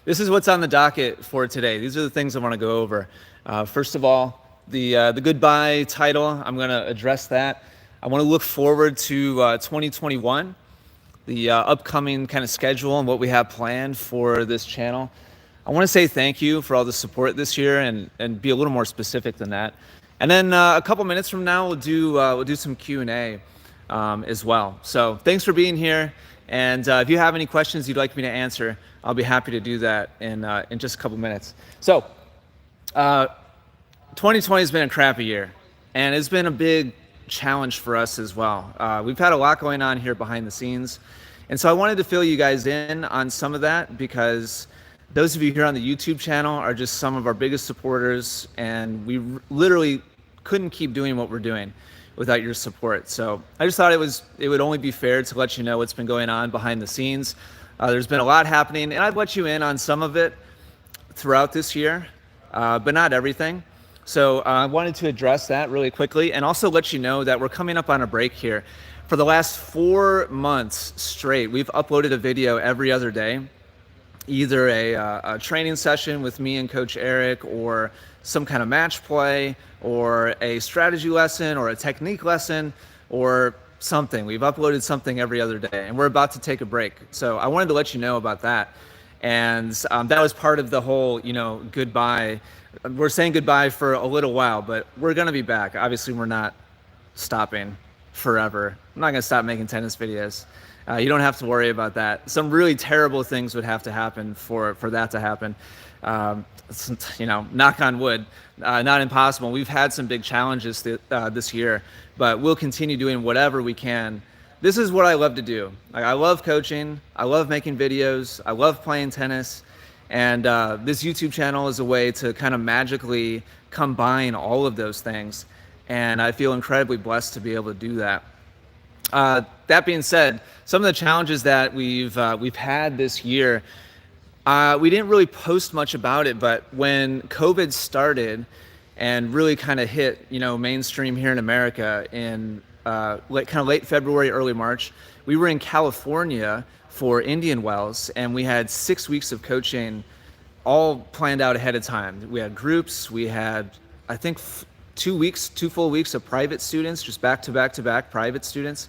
This is what's on the docket for today. These are the things I want to go over. First of all, the goodbye title, I'm going to address that. I want to look forward to 2021, the upcoming kind of schedule and what we have planned for this channel. I want to say thank you for all the support this year and be a little more specific than that. And then a couple minutes from now, we'll do some Q&A as well. So thanks for being here. And if you have any questions you'd like me to answer, I'll be happy to do that in just a couple minutes. So 2020 has been a crappy year, and it's been a big challenge for us as well. We've had a lot going on here behind the scenes. And so I wanted to fill you guys in on some of that because those of you here on the YouTube channel are just some of our biggest supporters, and we literally couldn't keep doing what we're doing without your support. So I just thought it would only be fair to let you know what's been going on behind the scenes. There's been a lot happening, and I've let you in on some of it throughout this year, but not everything. So I wanted to address that really quickly and also let you know that we're coming up on a break here. For the last 4 months straight, we've uploaded a video every other day, either a training session with me and Coach Eric, or some kind of match play, or a strategy lesson, or a technique lesson, or something. We've uploaded something every other day, and we're about to take a break. So I wanted to let you know about that. And that was part of the whole, goodbye. We're saying goodbye for a little while, but we're going to be back. Obviously, we're not stopping forever. I'm not going to stop making tennis videos. You don't have to worry about that. Some really terrible things would have to happen for that to happen. Knock on wood, not impossible. We've had some big challenges this year, but we'll continue doing whatever we can. This is what I love to do. I love coaching. I love making videos. I love playing tennis. And this YouTube channel is a way to kind of magically combine all of those things. And I feel incredibly blessed to be able to do that. That being said, some of the challenges that we've had this year, we didn't really post much about it, but when COVID started and really kind of hit, mainstream here in America in late February, early March, we were in California for Indian Wells, and we had 6 weeks of coaching all planned out ahead of time. We had groups, we had, I think, 2 full weeks of private students, just back to back private students.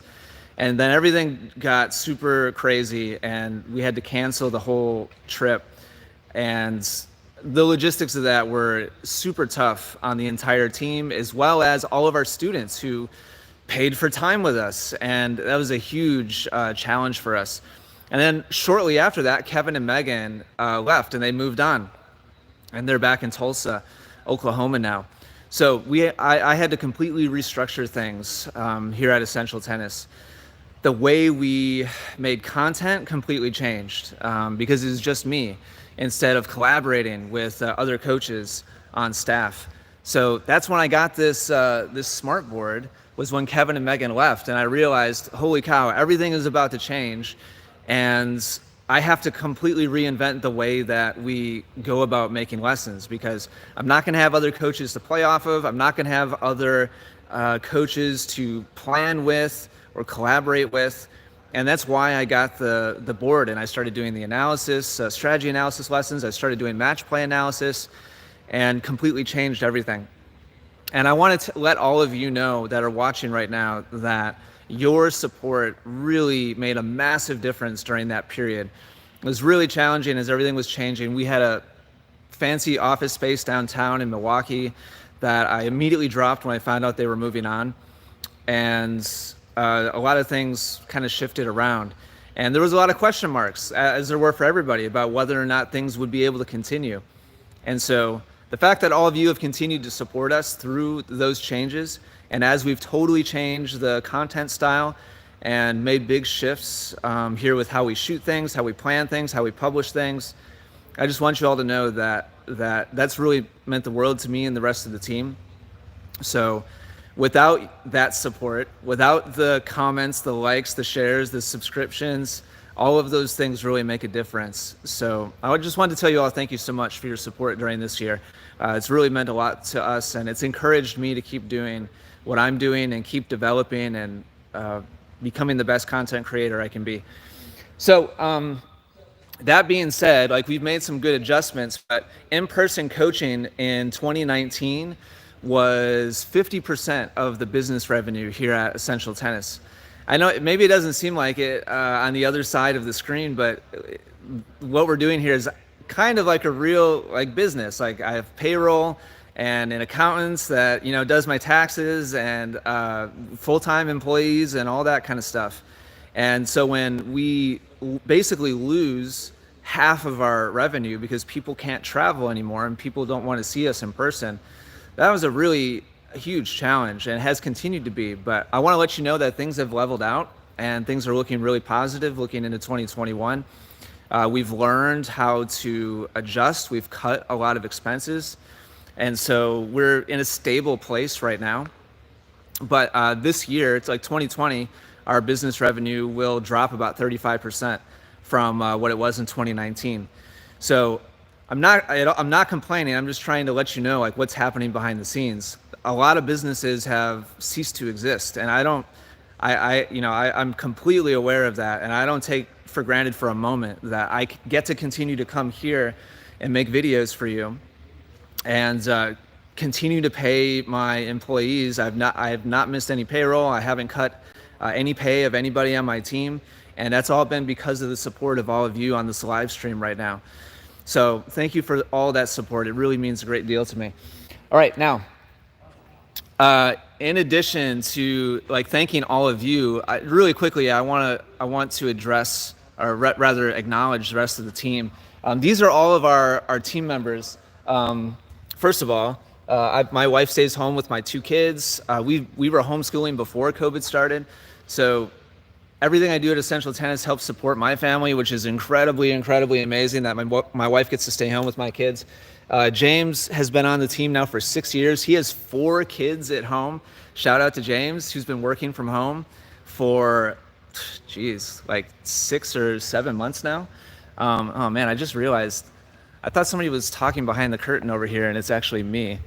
And then everything got super crazy, and we had to cancel the whole trip. And the logistics of that were super tough on the entire team, as well as all of our students who paid for time with us. And that was a huge challenge for us. And then shortly after that, Kevin and Megan left, and they moved on. And they're back in Tulsa, Oklahoma now. So I had to completely restructure things here at Essential Tennis. The way we made content completely changed because it was just me instead of collaborating with other coaches on staff. So that's when I got this smart board, was when Kevin and Megan left, and I realized, holy cow, everything is about to change, and I have to completely reinvent the way that we go about making lessons, because I'm not going to have other coaches to play off of. I'm not going to have other coaches to plan with or collaborate with. And that's why I got the board, and I started doing the analysis, strategy analysis lessons. I started doing match play analysis, and completely changed everything. And I wanted to let all of you know that are watching right now that your support really made a massive difference during that period. It was really challenging as everything was changing. We had a fancy office space downtown in Milwaukee that I immediately dropped when I found out they were moving on. And a lot of things kind of shifted around. And there was a lot of question marks, as there were for everybody, about whether or not things would be able to continue. And so the fact that all of you have continued to support us through those changes, and as we've totally changed the content style and made big shifts here with how we shoot things, how we plan things, how we publish things, I just want you all to know that that's really meant the world to me and the rest of the team. So without that support, without the comments, the likes, the shares, the subscriptions, all of those things really make a difference. So I just wanted to tell you all thank you so much for your support during this year. It's really meant a lot to us, and it's encouraged me to keep doing what I'm doing and keep developing and becoming the best content creator I can be. So That being said, like, we've made some good adjustments, but in-person coaching in 2019 was 50% of the business revenue here at Essential Tennis. I know maybe it doesn't seem like it on the other side of the screen, but what we're doing here is kind of like a real like business. Like, I have payroll and an accountant that does my taxes, and full-time employees and all that kind of stuff. And so when we basically lose half of our revenue because people can't travel anymore and people don't want to see us in person, that was a really huge challenge, and has continued to be. But I want to let you know that things have leveled out and things are looking really positive looking into 2021. We've learned how to adjust. We've cut a lot of expenses. And so we're in a stable place right now. But this year, it's like 2020, our business revenue will drop about 35% from what it was in 2019. So I'm not complaining. I'm just trying to let you know like what's happening behind the scenes. A lot of businesses have ceased to exist, and I'm completely aware of that, and I don't take for granted for a moment that I get to continue to come here and make videos for you and continue to pay my employees. I have not missed any payroll. I haven't cut any pay of anybody on my team, and that's all been because of the support of all of you on this live stream right now. So thank you for all that support. It really means a great deal to me. All right, now, in addition to like thanking all of you, really quickly, I want to address, or rather acknowledge, the rest of the team. These are all of our team members. First of all, my wife stays home with my two kids. We were homeschooling before COVID started, so everything I do at Essential Tennis helps support my family, which is incredibly amazing that my wife gets to stay home with my kids. James has been on the team now for 6 years. He has 4 kids at home. Shout out to James, who's been working from home for, like 6 or 7 months now. Oh man, I just realized, I thought somebody was talking behind the curtain over here, and it's actually me.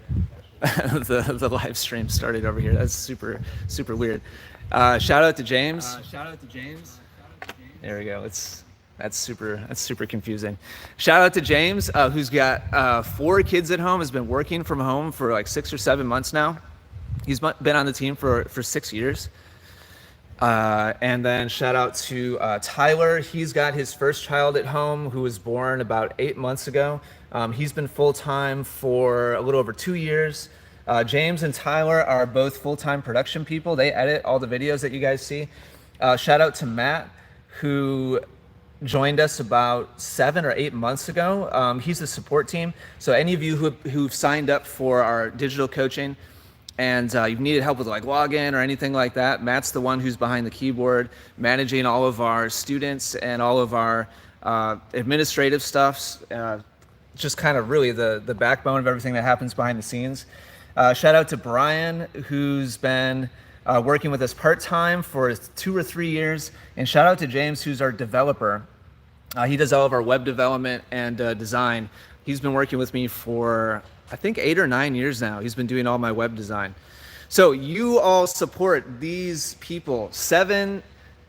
the live stream started over here. That's super weird. Shout out to James. There we go. That's super confusing. Shout out to James, who's got 4 kids at home, has been working from home for like 6 or 7 months now. He's been on the team for 6 years. And then shout out to Tyler. He's got his first child at home, who was born about 8 months ago. He's been full-time for a little over 2 years. James and Tyler are both full-time production people. They edit all the videos that you guys see. Shout out to Matt, who joined us about 7 or 8 months ago. He's the support team. So any of you who've signed up for our digital coaching and you've needed help with like login or anything like that, Matt's the one who's behind the keyboard, managing all of our students and all of our administrative stuffs, just kind of really the backbone of everything that happens behind the scenes. Shout out to Bryan, who's been working with us part-time for 2 or 3 years. And shout out to James, who's our developer. He does all of our web development and design. He's been working with me for, I think, 8 or 9 years now. He's been doing all my web design. So you all support these people. 9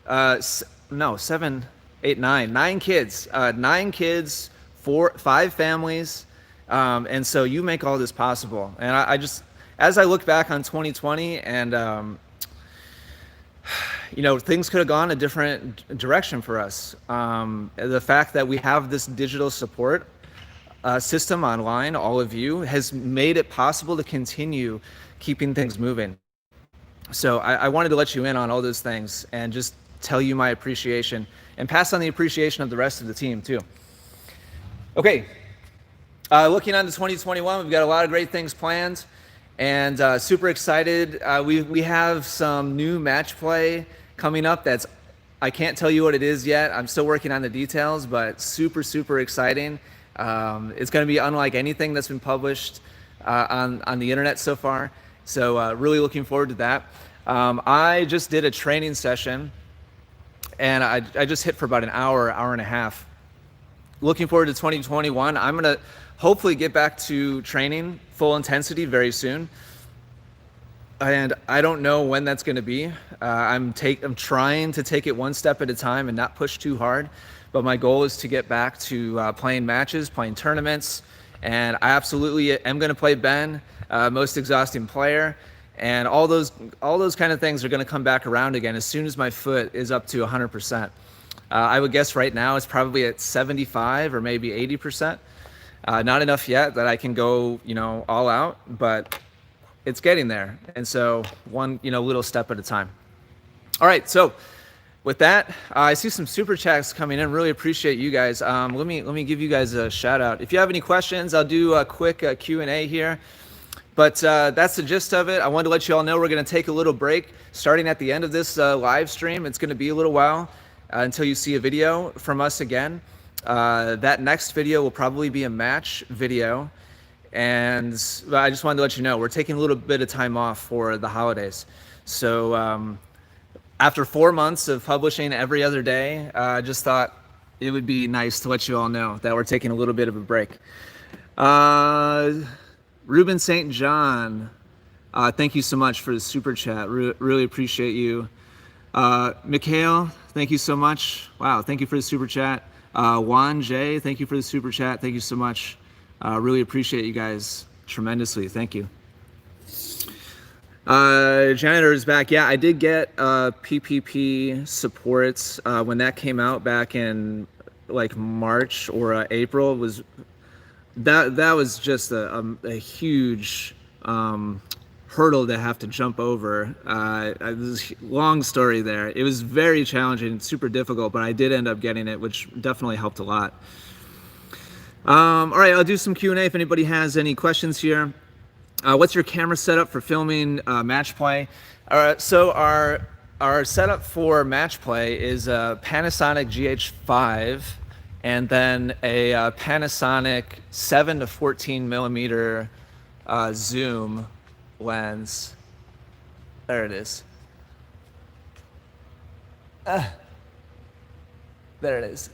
kids. 9 kids, 5 families. And so you make all this possible. And I just, as I look back on 2020 and, things could have gone a different direction for us. The fact that we have this digital support system online, all of you, has made it possible to continue keeping things moving. So I wanted to let you in on all those things and just tell you my appreciation and pass on the appreciation of the rest of the team too. Okay. Looking on to 2021, we've got a lot of great things planned and super excited. We have some new match play coming up I can't tell you what it is yet. I'm still working on the details, but super exciting. It's going to be unlike anything that's been published on the internet so far. So really looking forward to that. I just did a training session and I just hit for about an hour and a half. Looking forward to 2021. I'm going to hopefully get back to training full intensity very soon. And I don't know when that's going to be. I'm trying to take it one step at a time and not push too hard. but my goal is to get back to playing matches, playing tournaments, and I absolutely am going to play Ben, most exhausting player, and all those kind of things are going to come back around again as soon as my foot is up to 100%. I would guess right now it's probably at 75 or maybe 80%. Not enough yet that I can go, all out, but it's getting there. And so one, little step at a time. All right, so with that, I see some super chats coming in. Really appreciate you guys. Let me give you guys a shout out. If you have any questions, I'll do a quick Q&A here. But that's the gist of it. I wanted to let you all know we're going to take a little break starting at the end of this live stream. It's going to be a little while until you see a video from us again. That next video will probably be a match video. And I just wanted to let you know we're taking a little bit of time off for the holidays. So after 4 months of publishing every other day, I just thought it would be nice to let you all know that we're taking a little bit of a break. Ruben St. John, thank you so much for the super chat. Really appreciate you. Mikhail, thank you so much. Wow, thank you for the super chat. Juan J, thank you for the super chat. Thank you so much. Really appreciate you guys tremendously. Thank you. Janitor is back. Yeah, I did get PPP supports when that came out back in like March or April. That was just a huge hurdle to have to jump over. This long story there. It was very challenging and super difficult, but I did end up getting it, which definitely helped a lot. All right, I'll do some Q&A if anybody has any questions here. What's your camera setup for filming match play? So our setup for match play is a Panasonic GH5 and then a Panasonic 7 to 14 millimeter zoom lens. There it is. There it is.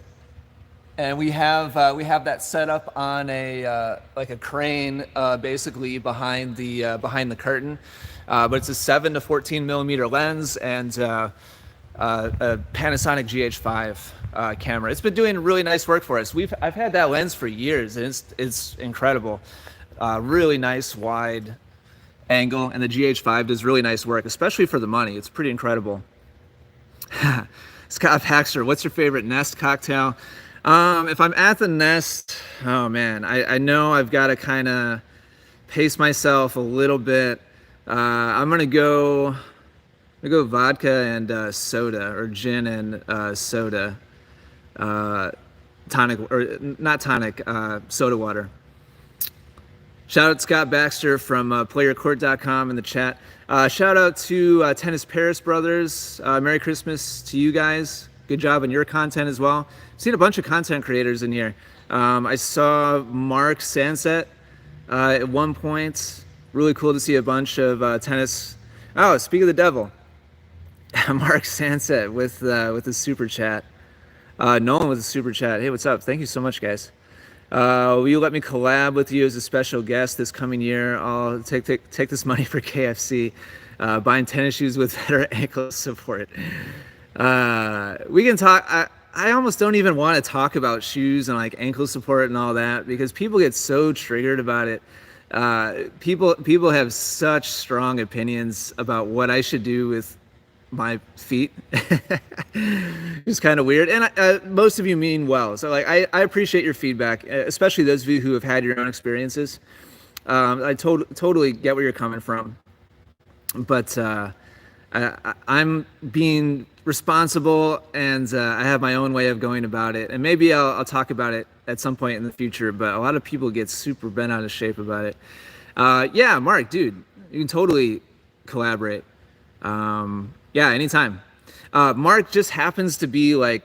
And we have that set up on a like a crane, basically behind the curtain. But it's a 7 to 14 millimeter lens and a Panasonic GH5 camera. It's been doing really nice work for us. I've had that lens for years, and it's incredible. Really nice wide angle, and the GH5 does really nice work, especially for the money. It's pretty incredible. Scott Paxter, what's your favorite Nest cocktail? If I'm at the Nest, oh man, I know I've got to kind of pace myself a little bit. I'm gonna go vodka and soda, or gin and soda, tonic, or not tonic, soda water. Shout out to Scott Baxter from playercourt.com in the chat. Shout out to Tennis Paris Brothers. Merry Christmas to you guys. Good job on your content as well. Seen a bunch of content creators in here. I saw Mark Sanset at one point. Really cool to see a bunch of tennis. Oh, speak of the devil. Mark Sanset with the super chat. Nolan with the super chat. Hey, what's up? Thank you so much, guys. Will you let me collab with you as a special guest this coming year? I'll take this money for KFC, buying tennis shoes with better ankle support. We can talk. I almost don't even want to talk about shoes and like ankle support and all that, because people get so triggered about it. People have such strong opinions about what I should do with my feet. It's kind of weird, and most of you mean well, so like I appreciate your feedback, especially those of you who have had your own experiences. I totally get where you're coming from, but I'm being responsible, and I have my own way of going about it, and maybe I'll talk about it at some point in the future, but a lot of people get super bent out of shape about it. Yeah, Mark, dude, you can totally collaborate. Yeah, anytime. Mark just happens to be like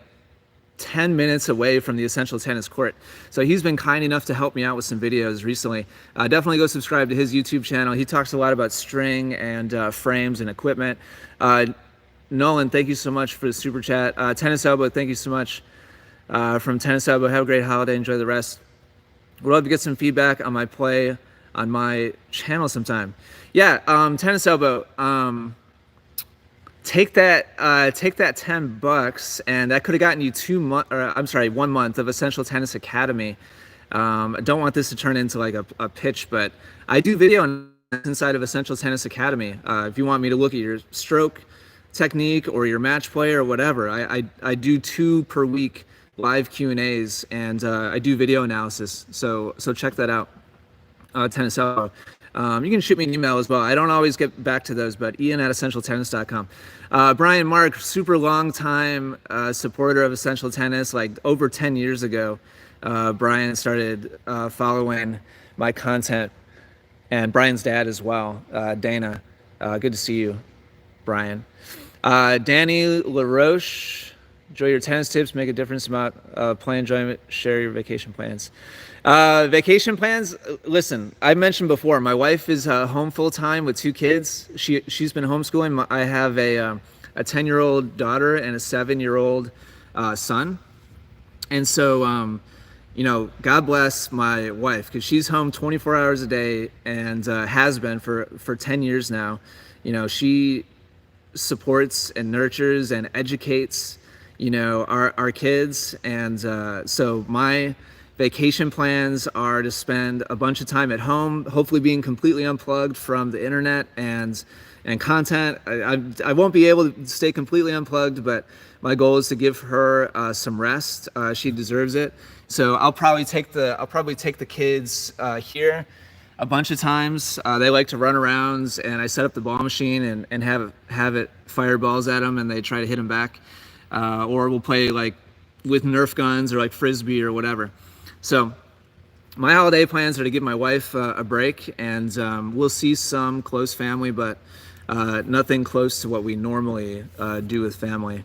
10 minutes away from the Essential Tennis Court, so he's been kind enough to help me out with some videos recently. Definitely go subscribe to his YouTube channel. He talks a lot about string and frames and equipment. Nolan, thank you so much for the super chat. Tennis Elbow, thank you so much from Tennis Elbow. Have a great holiday. Enjoy the rest. We'd love to get some feedback on my play on my channel sometime. Yeah, Tennis Elbow. take that $10, and that could have gotten you 1 month of Essential Tennis Academy. I don't want this to turn into like a pitch, but I do video inside of Essential Tennis Academy. If you want me to look at your stroke technique or your match play or whatever, I do 2 per week live Q&As, and I do video analysis. So check that out. Tennis Out. You can shoot me an email as well. I don't always get back to those, but ian@essentialtennis.com. Bryan, Mark, super long time supporter of Essential Tennis. Like over 10 years ago, Bryan started following my content, and Bryan's dad as well, Dana. Good to see you, Bryan. Danny LaRoche, enjoy your tennis tips, make a difference about play enjoyment, share your vacation plans. Vacation plans, listen, I mentioned before, my wife is home full-time with 2 kids. She's been homeschooling. I have a 10-year-old daughter and a 7-year-old son. And so, God bless my wife, because she's home 24 hours a day and has been for 10 years now. She supports and nurtures and educates, our kids. And so my vacation plans are to spend a bunch of time at home, hopefully being completely unplugged from the internet and content. I won't be able to stay completely unplugged, but my goal is to give her some rest. She deserves it. So I'll probably take the kids here a bunch of times. They like to run around, and I set up the ball machine and have it fire balls at them, and they try to hit them back. Or we'll play like with Nerf guns or like Frisbee or whatever. So my holiday plans are to give my wife a break, and we'll see some close family, but nothing close to what we normally do with family.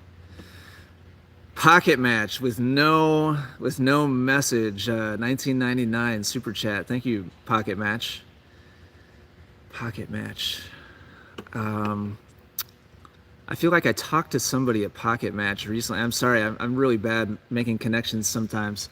Pocket match with no message. 1999 super chat. Thank you, Pocket match. Pocket match. I feel like I talked to somebody at Pocket match recently. I'm sorry, I'm really bad making connections sometimes.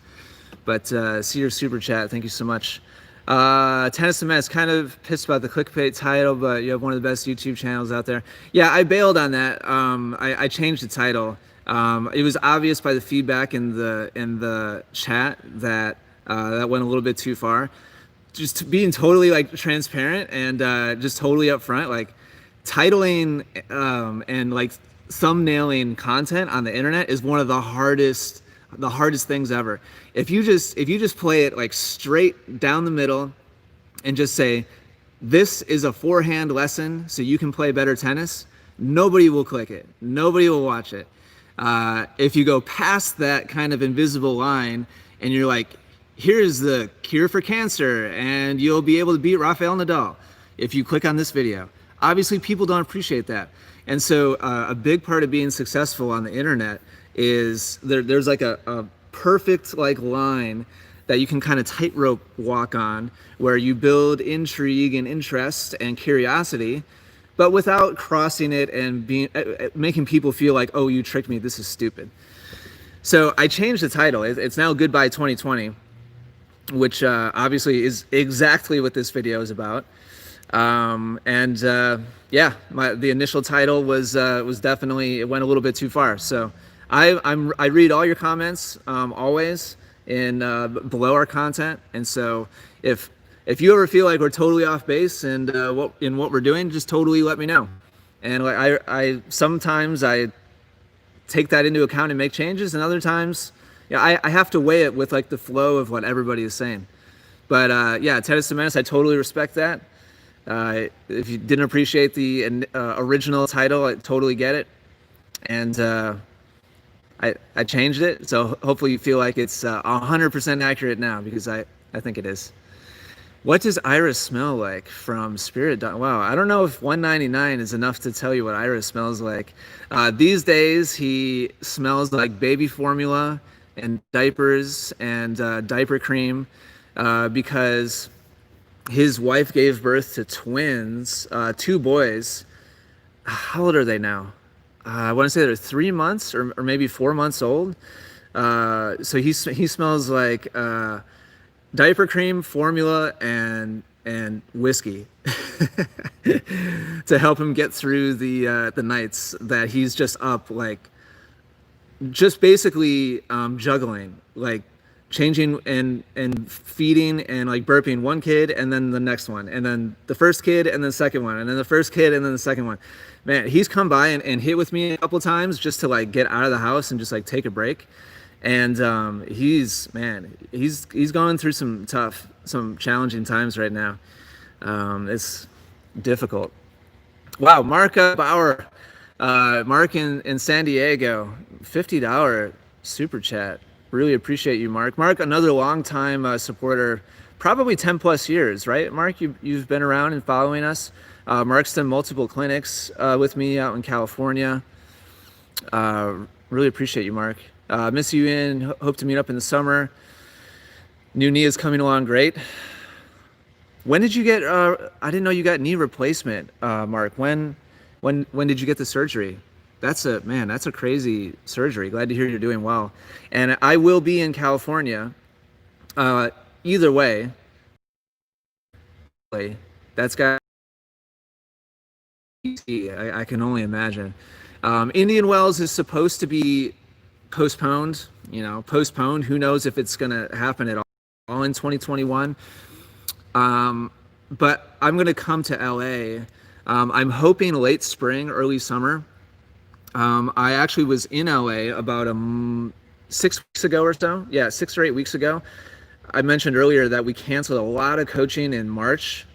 But see your super chat. Thank you so much. Tennis and Mess, kind of pissed about the clickbait title, but you have one of the best YouTube channels out there. Yeah, I bailed on that. I changed the title. It was obvious by the feedback in the chat that that went a little bit too far. Just being totally like transparent and just totally upfront, like titling and like thumbnailing content on the internet is one of the hardest things ever. If you just play it like straight down the middle and just say, this is a forehand lesson so you can play better tennis, nobody will click it. Nobody will watch it. If you go past that kind of invisible line and you're like, here's the cure for cancer and you'll be able to beat Rafael Nadal if you click on this video. Obviously, people don't appreciate that. And so a big part of being successful on the internet is there's like a perfect like line that you can kind of tightrope walk on, where you build intrigue and interest and curiosity, but without crossing it and making people feel like, oh, you tricked me, this is stupid. So I changed the title. It's now Goodbye 2020, which obviously is exactly what this video is about. Yeah, the initial title was definitely, it went a little bit too far. So I read all your comments always in below our content, and so if you ever feel like we're totally off base and what we're doing, just totally let me know. And like I sometimes I take that into account and make changes, and other times, yeah, I have to weigh it with like the flow of what everybody is saying. But yeah, Tennis and Menace, I totally respect that. If you didn't appreciate the original title, I totally get it. And I changed it, so hopefully you feel like it's 100% accurate now, because I think it is. What does Iris smell like from Spirit? Wow, I don't know if 199 is enough to tell you what Iris smells like. These days, he smells like baby formula and diapers and diaper cream because his wife gave birth to twins, 2 boys. How old are they now? I want to say they're 3 months or maybe 4 months old. So he smells like diaper cream, formula, and and whiskey to help him get through the nights that he's just up, like just basically juggling, like changing and feeding and like burping one kid and then the next one and then the first kid and then the second one and then the first kid and then the second one. Man, he's come by and hit with me a couple times just to like get out of the house and just like take a break. And he's going through some challenging times right now. It's difficult. Wow, Mark Bauer, Mark in San Diego, $50 super chat. Really appreciate you, Mark. Mark, another long-time supporter, probably 10 plus years, right? Mark, you've been around and following us. Mark's done multiple clinics with me out in California. Really appreciate you, Mark. Miss you in. Hope to meet up in the summer. New knee is coming along great. When did you get? I didn't know you got knee replacement, Mark. When did you get the surgery? That's a crazy surgery. Glad to hear you're doing well. And I will be in California. Either way, that's got. I can only imagine. Indian Wells is supposed to be postponed. Who knows if it's going to happen at all in 2021. But I'm going to come to LA. I'm hoping late spring, early summer. I actually was in LA about 6 weeks ago or so. Yeah, 6 or 8 weeks ago. I mentioned earlier that we canceled a lot of coaching in March,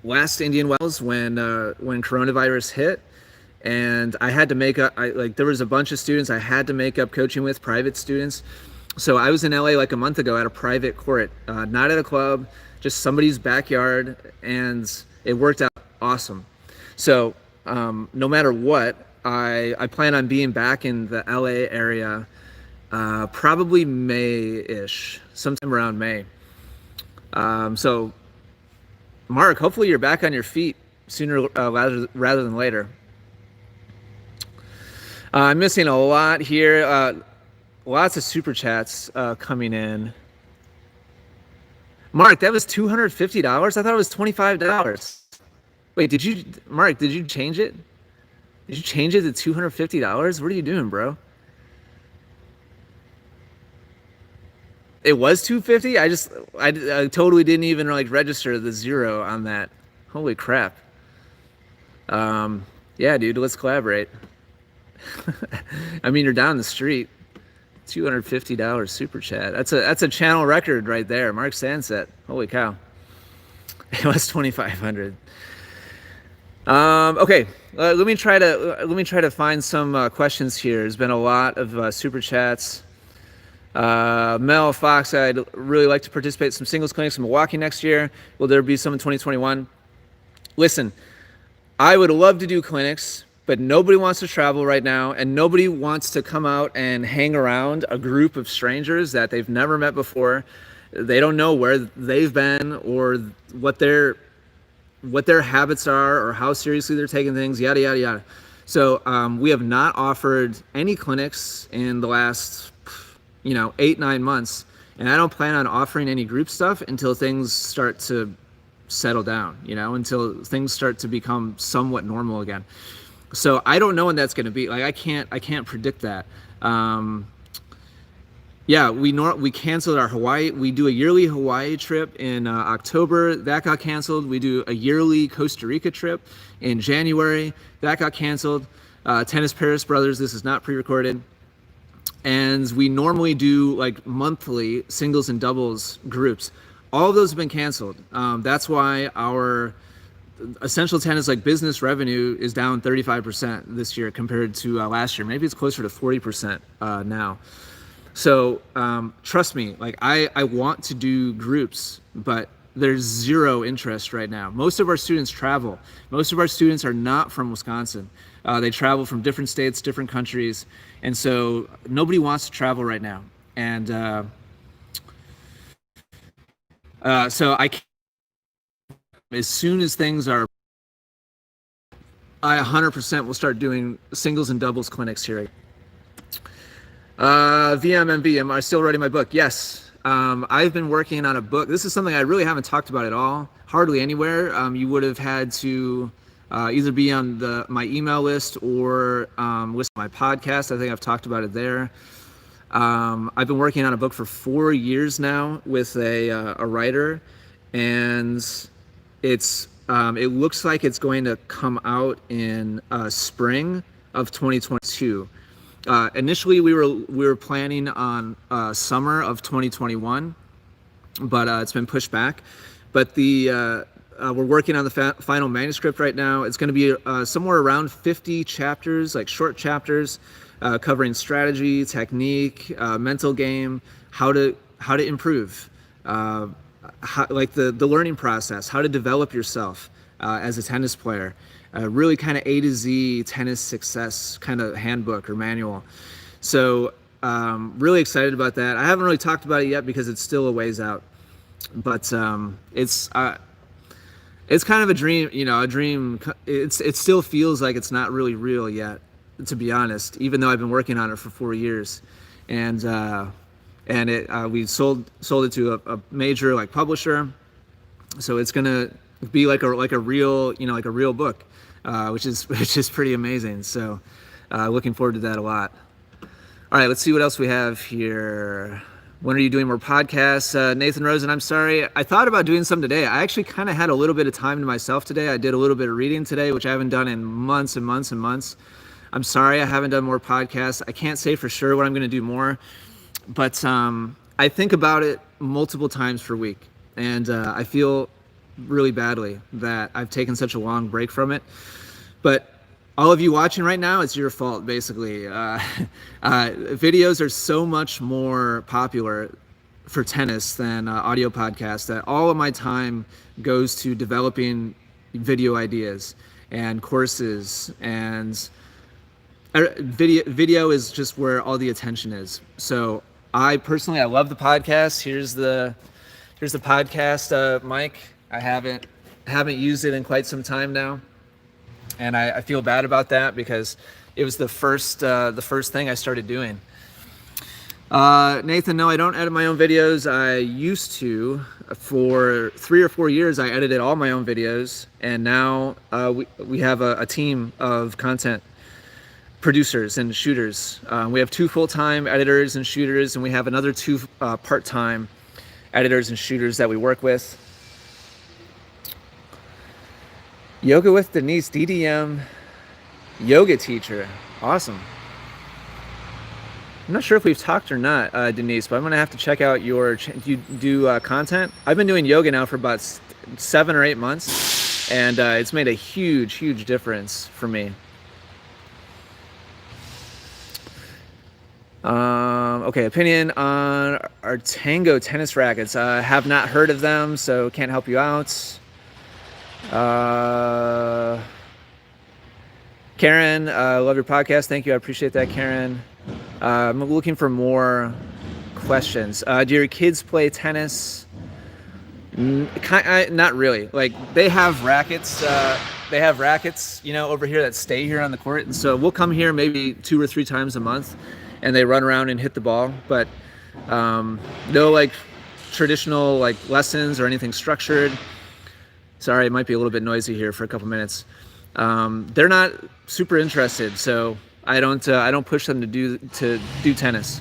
last Indian Wells when coronavirus hit. And I had to make up, there was a bunch of students I had to make up coaching with, private students. So I was in LA like a month ago at a private court, not at a club, just somebody's backyard, and it worked out awesome. So no matter what, I plan on being back in the LA area, probably May-ish, sometime around May. So Mark, hopefully you're back on your feet sooner rather than later. I'm missing a lot here. Lots of super chats coming in. Mark, that was $250? I thought it was $25. Wait, Mark, did you change it? Did you change it to $250? What are you doing, bro? It was $250? I totally didn't even like register the zero on that. Holy crap. Yeah, dude, let's collaborate. I mean, you're down the street. $250 super chat. That's a channel record right there. Mark Sanset. Holy cow. It was $2,500. Okay. Let me try to find some questions here. There's been a lot of super chats. Mel Fox, I'd really like to participate in some singles clinics in Milwaukee next year. Will there be some in 2021? Listen, I would love to do clinics, but nobody wants to travel right now, and nobody wants to come out and hang around a group of strangers that they've never met before. They don't know where they've been or what their habits are or how seriously they're taking things, yada, yada, yada. So we have not offered any clinics in the last 8-9 months, and I don't plan on offering any group stuff until things start to settle down, until things start to become somewhat normal again. So I don't know when that's going to be. Like I can't predict that. Yeah, we canceled our Hawaii. We do a yearly Hawaii trip in October. That got canceled. We do a yearly Costa Rica trip in January. That got canceled. Tennis Paris Brothers. This is not pre-recorded. And we normally do like monthly singles and doubles groups. All of those have been canceled. That's why our Essential Tennis like business revenue is down 35% this year compared to last year. Maybe it's closer to 40% now. So trust me, like I want to do groups, but there's zero interest right now. Most of our students travel. Most of our students are not from Wisconsin. They travel from different states, different countries. And so nobody wants to travel right now. And so as soon as things are, I 100% will start doing singles and doubles clinics here. VMMB, am I still writing my book? Yes. I've been working on a book. This is something I really haven't talked about at all, hardly anywhere. You would have had to either be on my email list or listen to my podcast. I think I've talked about it there. I've been working on a book for 4 years now with a writer, and it looks like it's going to come out in spring of 2022. Initially, we were planning on summer of 2021, but it's been pushed back. But we're working on the final manuscript right now. It's going to be somewhere around 50 chapters, like short chapters, covering strategy, technique, mental game, how to improve, like the learning process, how to develop yourself as a tennis player. Really kind of A to Z tennis success kind of handbook or manual. So really excited about that. I haven't really talked about it yet because it's still a ways out, but it's kind of a dream, a dream. It still feels like it's not really real yet, to be honest, even though I've been working on it for 4 years. And we sold it to a major like publisher. So it's gonna be like a real, like a real book. Which is pretty amazing. So looking forward to that a lot. All right, let's see what else we have here. When are you doing more podcasts? Nathan Rosen, I'm sorry. I thought about doing some today. I actually kind of had a little bit of time to myself today. I did a little bit of reading today, which I haven't done in months and months and months. I'm sorry I haven't done more podcasts. I can't say for sure what I'm going to do more, but I think about it multiple times per week, and I feel really badly that I've taken such a long break from it. But all of you watching right now, it's your fault, basically. Videos are so much more popular for tennis than audio podcasts, that all of my time goes to developing video ideas and courses, and video is just where all the attention is. So I love the podcast. Here's the podcast mic. I haven't used it in quite some time now, and I feel bad about that because it was the first thing I started doing. Nathan, no, I don't edit my own videos. I used to. For 3 or 4 years, I edited all my own videos, and now we have a team of content producers and shooters. We have 2 full-time editors and shooters, and we have another 2 part-time editors and shooters that we work with. Yoga with Denise, DDM yoga teacher. Awesome. I'm not sure if we've talked or not, Denise, but I'm going to have to check out do you do content? I've been doing yoga now for about 7 or 8 months, and it's made a huge, huge difference for me. Okay, opinion on our Tango tennis rackets. Have not heard of them, so can't help you out. Karen, love your podcast. Thank you. I appreciate that, Karen. I'm looking for more questions. Do your kids play tennis? Not really. Like, they have rackets. Over here that stay here on the court, and so we'll come here maybe 2 or 3 times a month, and they run around and hit the ball. But no like traditional like lessons or anything structured. Sorry, it might be a little bit noisy here for a couple minutes. They're not super interested, so I don't push them to do tennis,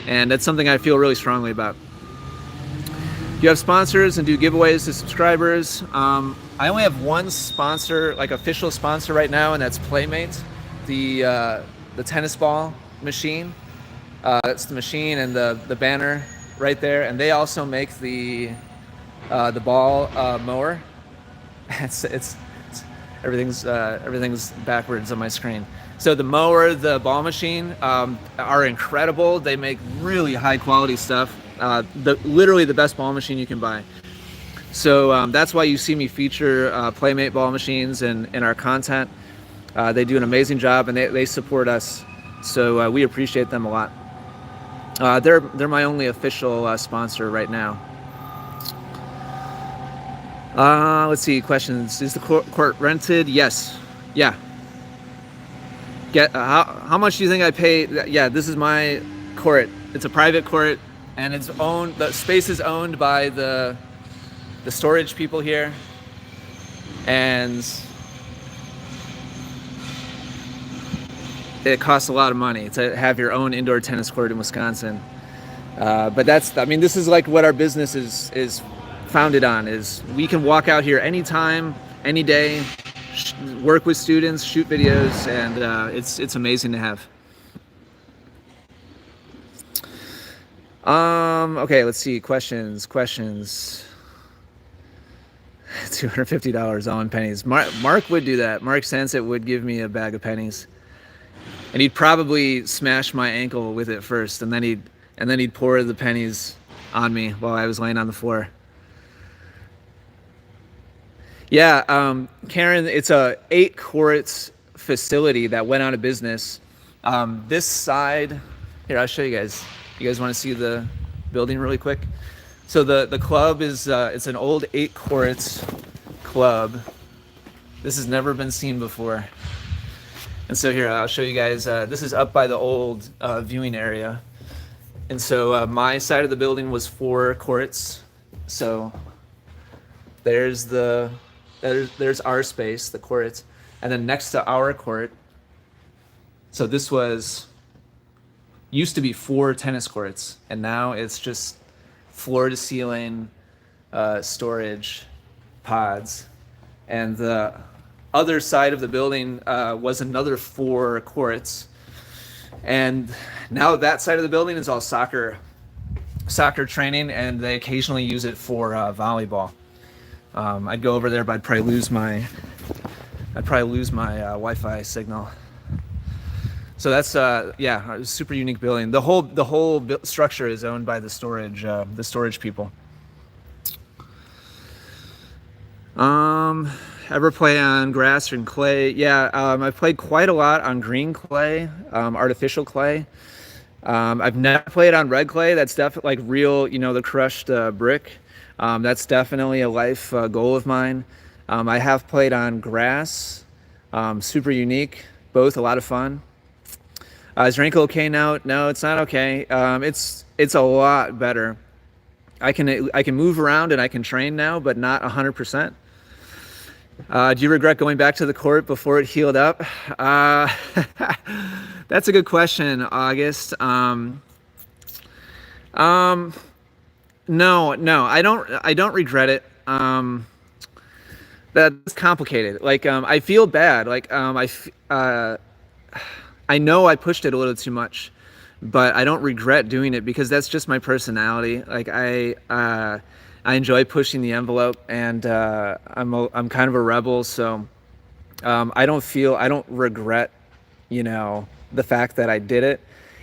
and that's something I feel really strongly about. You have sponsors and do giveaways to subscribers. I only have one sponsor, like official sponsor right now, and that's Playmate, the tennis ball machine. That's the machine and the banner right there, and they also make the ball mower. It's everything's backwards on my screen. So the mower, the ball machine are incredible. They make really high quality stuff. Literally the best ball machine you can buy. So that's why you see me feature Playmate ball machines in our content. They do an amazing job, and they support us. So we appreciate them a lot. They're my only official sponsor right now. Let's see, questions. Is the court rented? Yes. Yeah. How much do you think I pay? Yeah, this is my court. It's a private court, and the space is owned by the storage people here, and it costs a lot of money to have your own indoor tennis court in Wisconsin. But this is like what our business is founded on, is we can walk out here anytime, any day, work with students, shoot videos, and it's amazing to have. Okay, let's see, questions. $250 all in pennies. Mark would do that. Mark Sansit would give me a bag of pennies, and he'd probably smash my ankle with it first, and then he'd pour the pennies on me while I was laying on the floor. Yeah, Karen, it's a 8 courts facility that went out of business. This side, here, I'll show you guys. You guys want to see the building really quick? So the club is, it's an old 8 courts club. This has never been seen before. And so here, I'll show you guys, this is up by the old viewing area. And so my side of the building was 4 courts. So there's our space, the court, and then next to our court, so this used to be 4 tennis courts, and now it's just floor to ceiling storage pods. And the other side of the building was another 4 courts, and now that side of the building is all soccer training, and they occasionally use it for volleyball. I'd go over there, but I'd probably lose my Wi-Fi signal. So that's yeah, a super unique building. The whole structure is owned by the storage people. Ever play on grass or clay? Yeah, I've played quite a lot on green clay, artificial clay. I've never played on red clay. That's definitely like real, the crushed brick. That's definitely a life goal of mine. I have played on grass, super unique, both a lot of fun. Is your ankle okay now? No, it's not okay. It's a lot better. I can move around and I can train now, but not 100%. Do you regret going back to the court before it healed up? That's a good question, August. No, I don't regret it. That's complicated. Like, I feel bad. Like, I know I pushed it a little too much, but I don't regret doing it because that's just my personality. Like, I enjoy pushing the envelope, and I'm kind of a rebel, so I don't regret, the fact that I did it.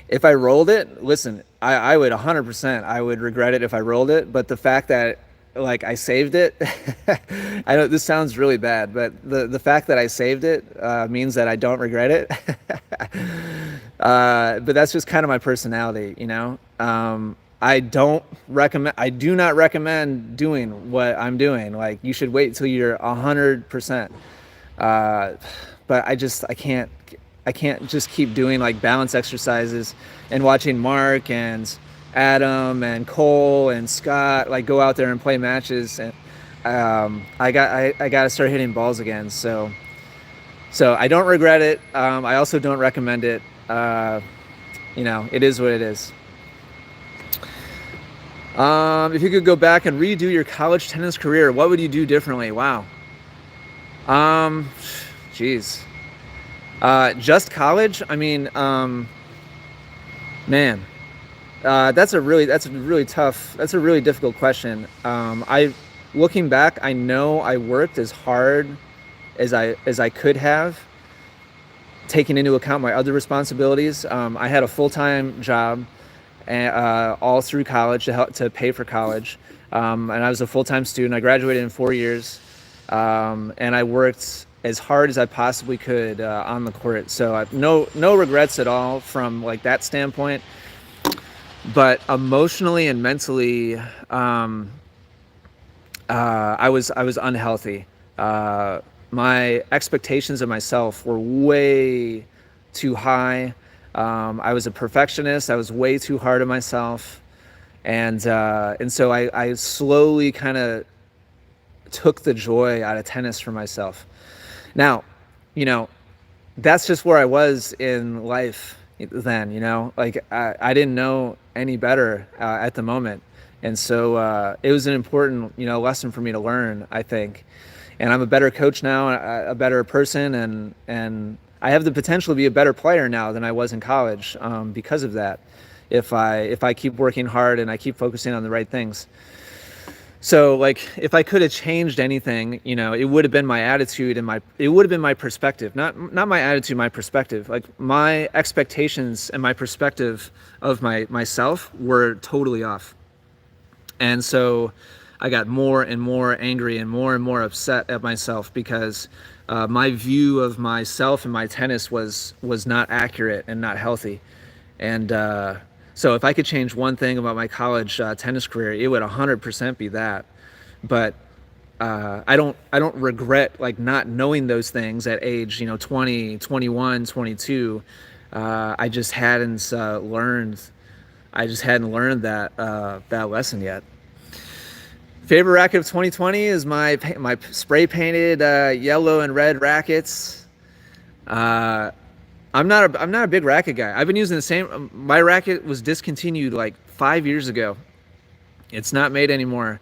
If I rolled it, listen, I would 100%, I would regret it if I rolled it, but the fact that I saved it, I know this sounds really bad, but the fact that I saved it means that I don't regret it. But that's just kind of my personality, I do not recommend doing what I'm doing. Like, you should wait till you're 100%. But I can't just keep doing balance exercises and watching Mark and Adam and Cole and Scott go out there and play matches, and I got to start hitting balls again. So I don't regret it. I also don't recommend it. It is what it is. If you could go back and redo your college tennis career, what would you do differently? Wow. Geez. Just college? I mean, man, that's a really difficult question. Looking back, I know I worked as hard as I could have, taking into account my other responsibilities. I had a full-time job all through college to pay for college, and I was a full-time student. I graduated in 4 years, and I worked as hard as I possibly could on the court. So no regrets at all from that standpoint. But emotionally and mentally, I was unhealthy. My expectations of myself were way too high. I was a perfectionist. I was way too hard on myself, And so I slowly kind of took the joy out of tennis for myself. Now, you know, that's just where I was in life then, you know, like I didn't know any better at the moment. And so it was an important, you know, lesson for me to learn, I think. And I'm a better coach now, a better person, and I have the potential to be a better player now than I was in college because of that. If I keep working hard and I keep focusing on the right things. So like if I could have changed anything, you know, it would have been my attitude and it would have been my perspective, not my attitude, my perspective. Like my expectations and my perspective of myself were totally off. And so I got more and more angry and more upset at myself because my view of myself and my tennis was not accurate and not healthy. And so if I could change one thing about my college tennis career, it would 100% be that. But I don't regret like not knowing those things at age, you know, 20, 21, 22. I just hadn't learned that lesson yet. Favorite racket of 2020 is my spray painted yellow and red rackets. I'm not a big racket guy. I've been using the same. My racket was discontinued like 5 years ago. It's not made anymore,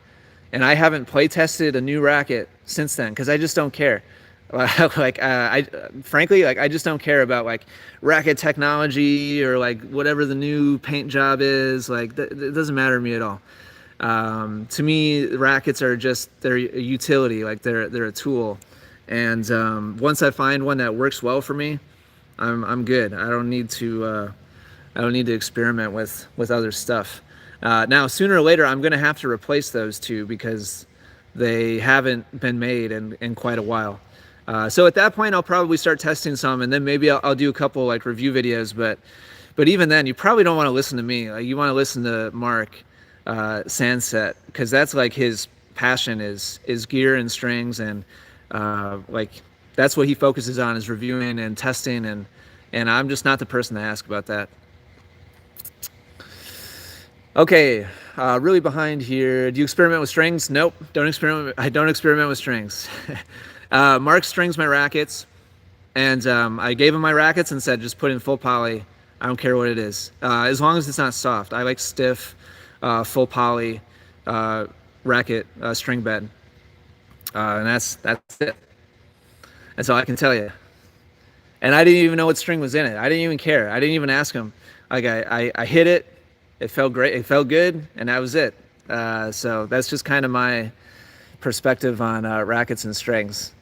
and I haven't play tested a new racket since then because I just don't care. Frankly, I just don't care about like racket technology or like whatever the new paint job is. Like it doesn't matter to me at all. To me, rackets are just they're a utility. Like they're a tool, and once I find one that works well for me, I'm good. I don't need to experiment with other stuff. Now, sooner or later, I'm going to have to replace those two because they haven't been made in quite a while. So at that point, I'll probably start testing some, and then maybe I'll do a couple like review videos. But even then, you probably don't want to listen to me. Like, you want to listen to Mark Sanset because that's like his passion is gear and strings, and like that's what he focuses on is reviewing and testing, and I'm just not the person to ask about that. Okay, really behind here. Do you experiment with strings? Nope, I don't experiment with strings. Mark strings my rackets, and I gave him my rackets and said, just put in full poly. I don't care what it is, as long as it's not soft. I like stiff, full poly racket string bed, and that's it. That's all I can tell you. And I didn't even know what string was in it. I didn't even care. I didn't even ask him. Like I hit it. It felt great. It felt good, and that was it. So that's just kind of my perspective on rackets and strings.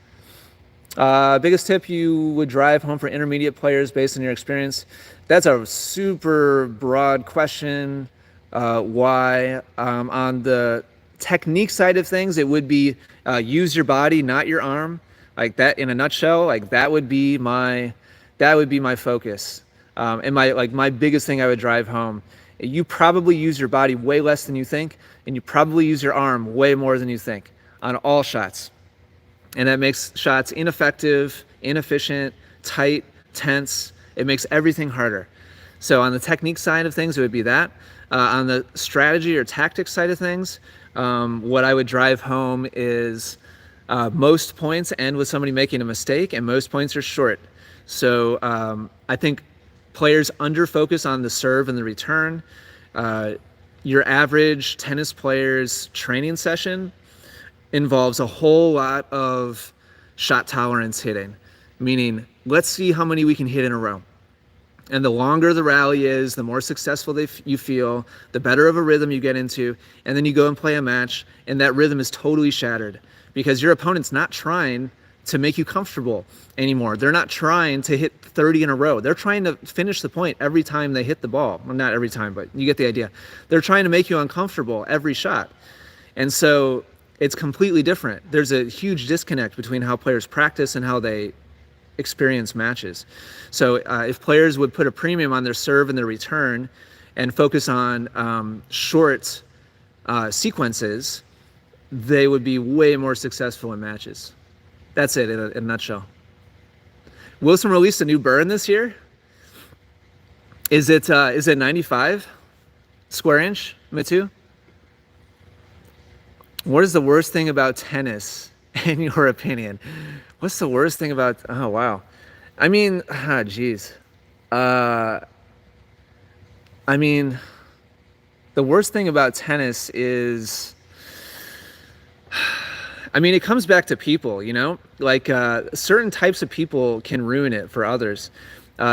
Biggest tip you would drive home for intermediate players based on your experience? That's a super broad question. Why? On the technique side of things, it would be use your body, not your arm. Like that in a nutshell. Like that would be my focus. And my biggest thing I would drive home. You probably use your body way less than you think, and you probably use your arm way more than you think on all shots. And that makes shots ineffective, inefficient, tight, tense. It makes everything harder. So on the technique side of things, it would be that. On the strategy or tactics side of things, what I would drive home is most points end with somebody making a mistake, and most points are short. So I think players under focus on the serve and the return. Your average tennis player's training session involves a whole lot of shot tolerance hitting, meaning let's see how many we can hit in a row. And the longer the rally is, the more successful you feel, the better of a rhythm you get into, and then you go and play a match, and that rhythm is totally shattered because your opponent's not trying to make you comfortable anymore. They're not trying to hit 30 in a row. They're trying to finish the point every time they hit the ball. Well, not every time, but you get the idea. They're trying to make you uncomfortable every shot. And so it's completely different. There's a huge disconnect between how players practice and how they experience matches. So if players would put a premium on their serve and their return and focus on short sequences, they would be way more successful in matches. That's it in a nutshell. Wilson released a new burn this year. Is it 95 square inch? Mitu? What is the worst thing about tennis, in your opinion? What's the worst thing about? Oh wow, I mean, geez. Uh, I mean, the worst thing about tennis is, I mean, it comes back to people, you know? Like, certain types of people can ruin it for others.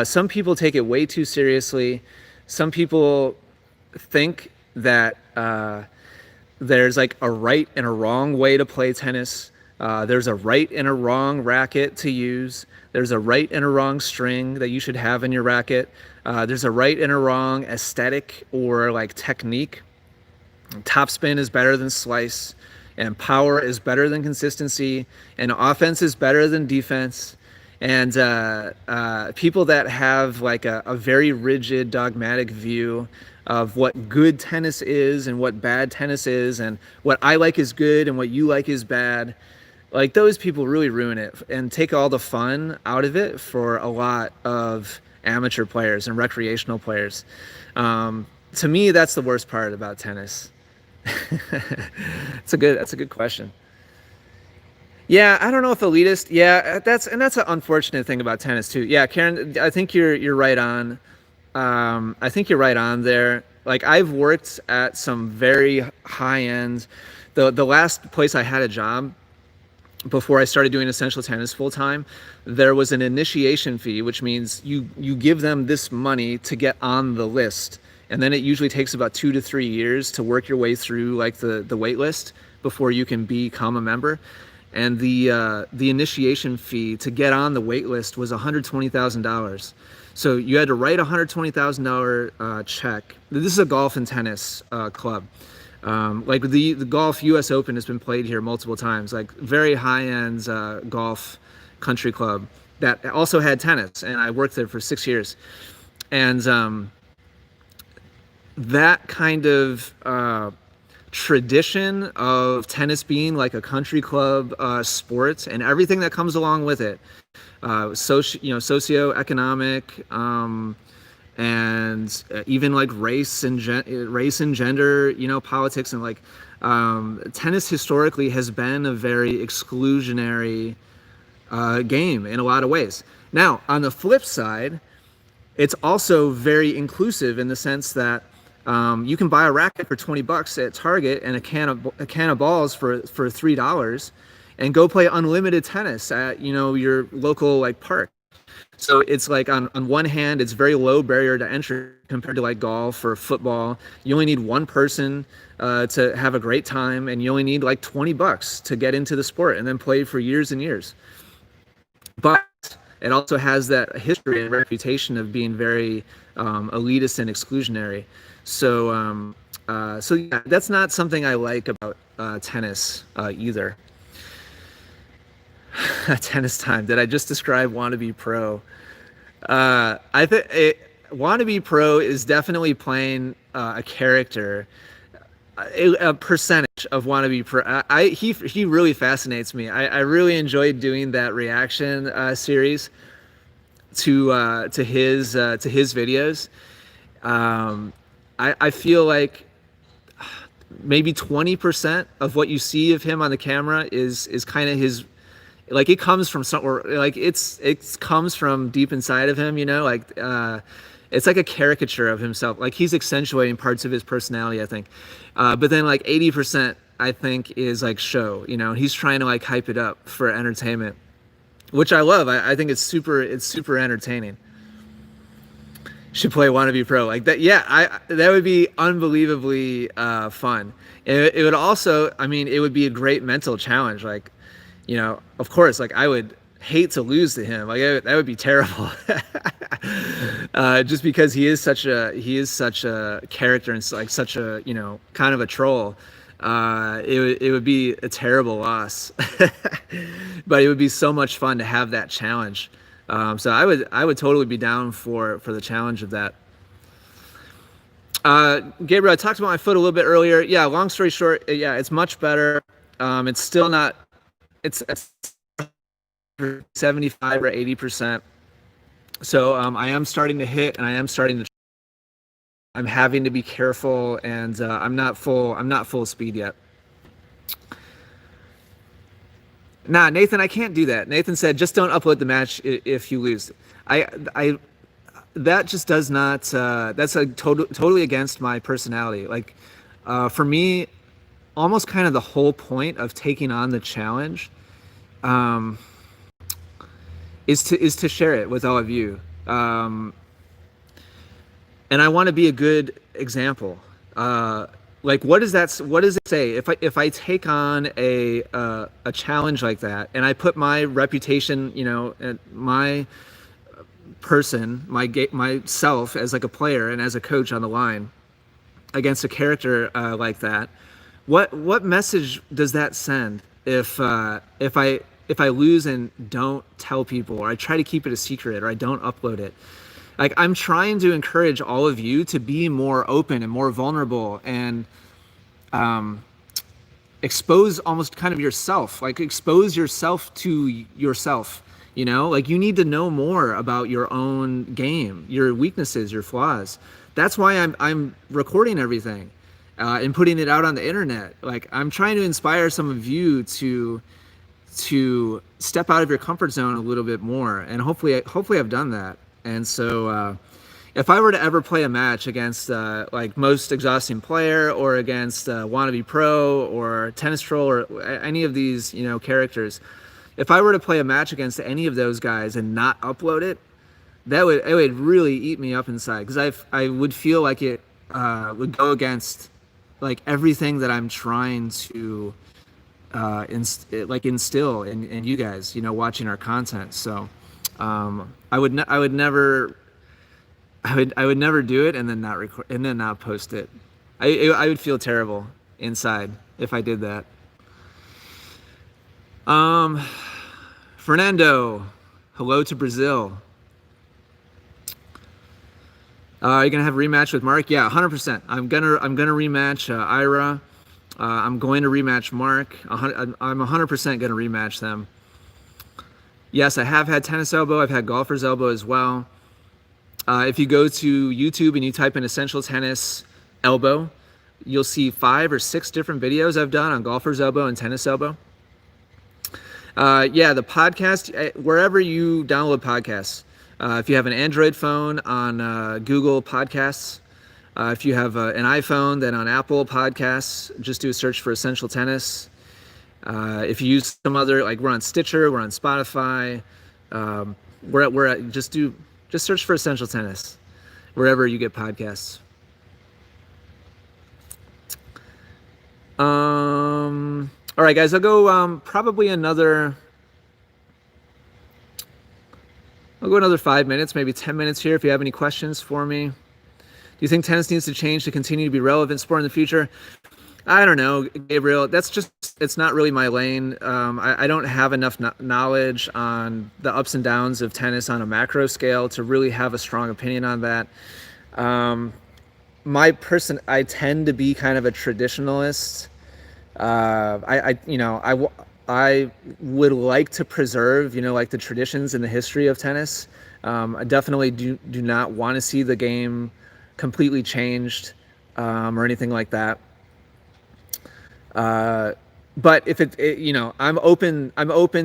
Some people take it way too seriously. Some people think that there's like a right and a wrong way to play tennis. There's a right and a wrong racket to use. There's a right and a wrong string that you should have in your racket. There's a right and a wrong aesthetic or like technique. Topspin is better than slice, and power is better than consistency, and offense is better than defense. And people that have like a very rigid, dogmatic view of what good tennis is and what bad tennis is, and what I like is good and what you like is bad, like those people really ruin it and take all the fun out of it for a lot of amateur players and recreational players. To me, that's the worst part about tennis. That's a good question. Yeah, I don't know if elitist. Yeah, that's an unfortunate thing about tennis too. Yeah, Karen, I think you're right on. I think you're right on there. Like I've worked at some very high end. The last place I had a job before I started doing essential tennis full time, there was an initiation fee, which means you give them this money to get on the list, and then it usually takes about 2 to 3 years to work your way through like the wait list before you can become a member. And the initiation fee to get on the wait list was $120,000. So you had to write a $120,000 check. This is a golf and tennis club. Like the golf U.S. Open has been played here multiple times. Like very high end golf country club that also had tennis, and I worked there for 6 years. And that kind of tradition of tennis being like a country club sport and everything that comes along with it, socioeconomic, and even like race and gender, politics, and like tennis historically has been a very exclusionary game in a lot of ways. Now, on the flip side, it's also very inclusive in the sense that you can buy a racket for $20 at Target and a can of balls for $3, and go play unlimited tennis at your local like park. So it's like on one hand, it's very low barrier to entry compared to like golf or football. You only need one person to have a great time, and you only need like $20 to get into the sport and then play for years and years. But it also has that history and reputation of being very elitist and exclusionary. So yeah, that's not something I like about tennis either. Tennis time. Did I just describe wannabe pro? I think wannabe pro is definitely playing a character, a percentage of wannabe pro. He really fascinates me. I really enjoyed doing that reaction series to his videos. I feel like maybe 20% of what you see of him on the camera is kind of his, like it comes from somewhere, like it comes from deep inside of him, like it's like a caricature of himself, like he's accentuating parts of his personality, I think, but then like 80% I think is like show, he's trying to like hype it up for entertainment, which I love. I think it's super entertaining. Should play wannabe pro like that. Yeah, that would be unbelievably fun. It would also, I mean, it would be a great mental challenge. Like, of course, like I would hate to lose to him. Like that would be terrible. Just because he is such a character and like such a kind of a troll. It would be a terrible loss. But it would be so much fun to have that challenge. So I would totally be down for the challenge of that. Gabriel, I talked about my foot a little bit earlier. Yeah, long story short, yeah, it's much better. It's still not, it's 75 or 80%. So I am starting to hit, and I am starting to I'm having to be careful, and I'm not full speed yet. Nah, Nathan, I can't do that. Nathan said, just don't upload the match if you lose. I that just does not. That's a totally against my personality. Like, for me, almost kind of the whole point of taking on the challenge, is to share it with all of you. And I want to be a good example. Like, what does it say if I take on a challenge like that, and I put my reputation, my person, myself as like a player and as a coach on the line against a character like that? What message does that send if I lose and don't tell people, or I try to keep it a secret, or I don't upload it? Like, I'm trying to encourage all of you to be more open and more vulnerable, and expose almost kind of yourself, like expose yourself to yourself. Like, you need to know more about your own game, your weaknesses, your flaws. That's why I'm recording everything and putting it out on the internet. Like, I'm trying to inspire some of you to step out of your comfort zone a little bit more, and hopefully I've done that. And so if I were to ever play a match against like Most Exhausting Player, or against Wannabe Pro, or Tennis Troll, or any of these characters, if I were to play a match against any of those guys and not upload it, it would really eat me up inside, because I would feel like it would go against like everything that I'm trying to instill in you guys, watching our content. So I would never do it and then not record and then not post it. I would feel terrible inside if I did that. Fernando, hello to Brazil. Are you gonna have a rematch with Mark? Yeah, 100%. I'm gonna rematch Ira. I'm going to rematch Mark. I'm 100% gonna rematch them. Yes, I have had tennis elbow. I've had golfer's elbow as well. If you go to YouTube and you type in Essential Tennis elbow, you'll see 5 or 6 different videos I've done on golfer's elbow and tennis elbow. Yeah, the podcast, wherever you download podcasts. If you have an Android phone, on Google Podcasts. If you have an iPhone, then on Apple Podcasts, just do a search for Essential Tennis. If you use some other, like, we're on Stitcher, we're on Spotify. Just search for Essential Tennis wherever you get podcasts. All right, guys, I'll go probably another 5 minutes, maybe 10 minutes here if you have any questions for me. Do you think tennis needs to change to continue to be relevant sport in the future? I don't know, Gabriel. It's not really my lane. I don't have enough knowledge on the ups and downs of tennis on a macro scale to really have a strong opinion on that. I tend to be kind of a traditionalist. I would like to preserve, like the traditions and the history of tennis. I definitely do not want to see the game completely changed, or anything like that. But if I'm open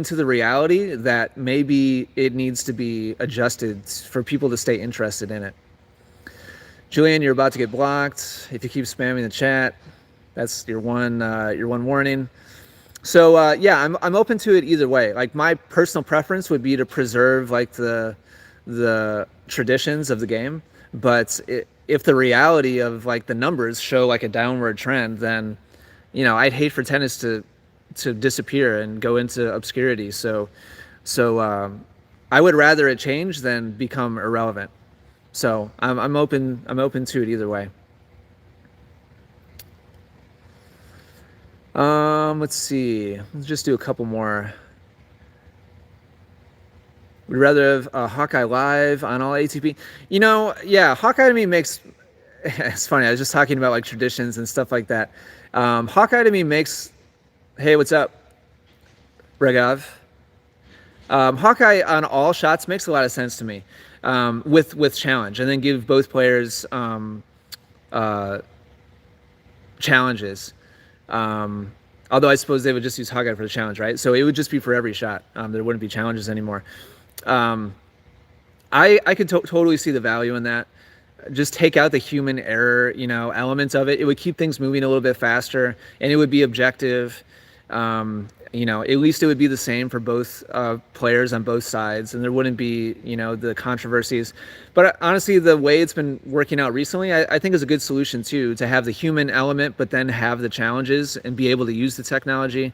to the reality that maybe it needs to be adjusted for people to stay interested in it. Julian, you're about to get blocked if you keep spamming the chat. That's your one warning. So yeah, I'm open to it either way. Like, my personal preference would be to preserve like the traditions of the game, but if the reality of like the numbers show like a downward trend, then I'd hate for tennis to disappear and go into obscurity. So I would rather it change than become irrelevant. So I'm open to it either way. Let's see. Let's just do a couple more. Would rather have Hawkeye live on all ATP. Yeah, Hawkeye to me makes. It's funny. I was just talking about like traditions and stuff like that. Hawkeye to me makes. Hey, what's up, Regav? Hawkeye on all shots makes a lot of sense to me. With challenge, and then give both players challenges. Although I suppose they would just use Hawkeye for the challenge, right? So it would just be for every shot. There wouldn't be challenges anymore. I could totally see the value in that. Just take out the human error, elements of it. It would keep things moving a little bit faster, and it would be objective. At least it would be the same for both players on both sides, and there wouldn't be, the controversies. But honestly, the way it's been working out recently, I think is a good solution too, to have the human element, but then have the challenges and be able to use the technology.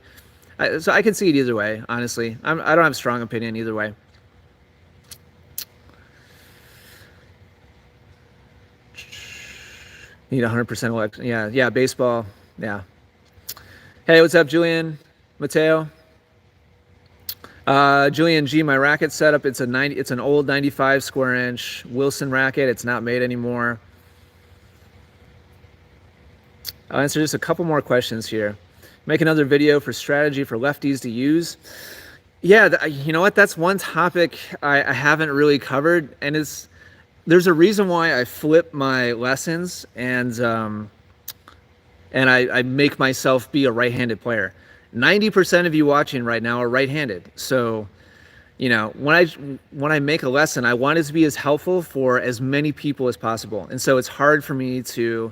So I can see it either way, honestly. I don't have a strong opinion either way. Need 100% election. Yeah, baseball. Yeah. Hey, what's up, Julian? Mateo? Julian G, my racket setup, it's an old 95 square inch Wilson racket. It's not made anymore. I'll answer just a couple more questions here. Make another video for strategy for lefties to use. Yeah, you know what? That's one topic I haven't really covered, and there's a reason why I flip my lessons and I make myself be a right-handed player. 90% of you watching right now are right-handed. So, when I make a lesson, I want it to be as helpful for as many people as possible. And so it's hard for me to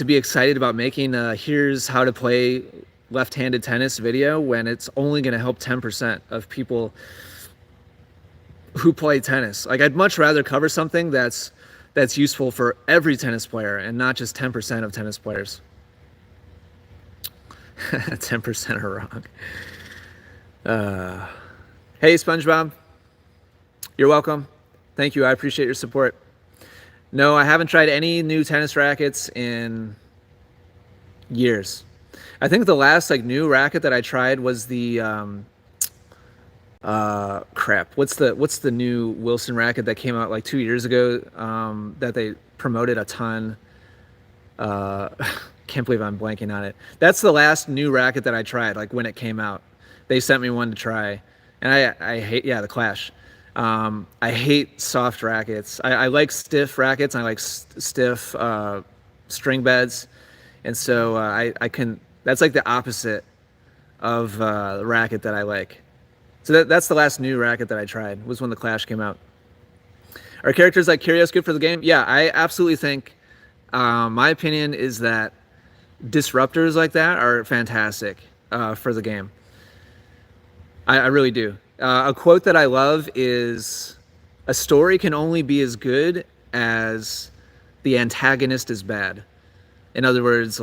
be excited about making a here's how to play left-handed tennis video when it's only going to help 10% of people who play tennis. Like, I'd much rather cover something that's useful for every tennis player and not just 10% of tennis players. 10% are wrong. Hey, SpongeBob. You're welcome. Thank you. I appreciate your support. No, I haven't tried any new tennis rackets in years. I think the last new racket that I tried was the crap. What's the new Wilson racket that came out 2 years ago that they promoted a ton? Can't believe I'm blanking on it. That's the last new racket that I tried, when it came out. They sent me one to try, and I hate, the Clash. I hate soft rackets. I like stiff rackets. I like stiff string beds, and so I can. That's the opposite of the racket that I like. So that's the last new racket that I tried, was when the Clash came out. Are characters like Kyrgios good for the game? Yeah, I absolutely think. My opinion is that disruptors like that are fantastic for the game. I really do. A quote that I love is, "A story can only be as good as the antagonist is bad." In other words,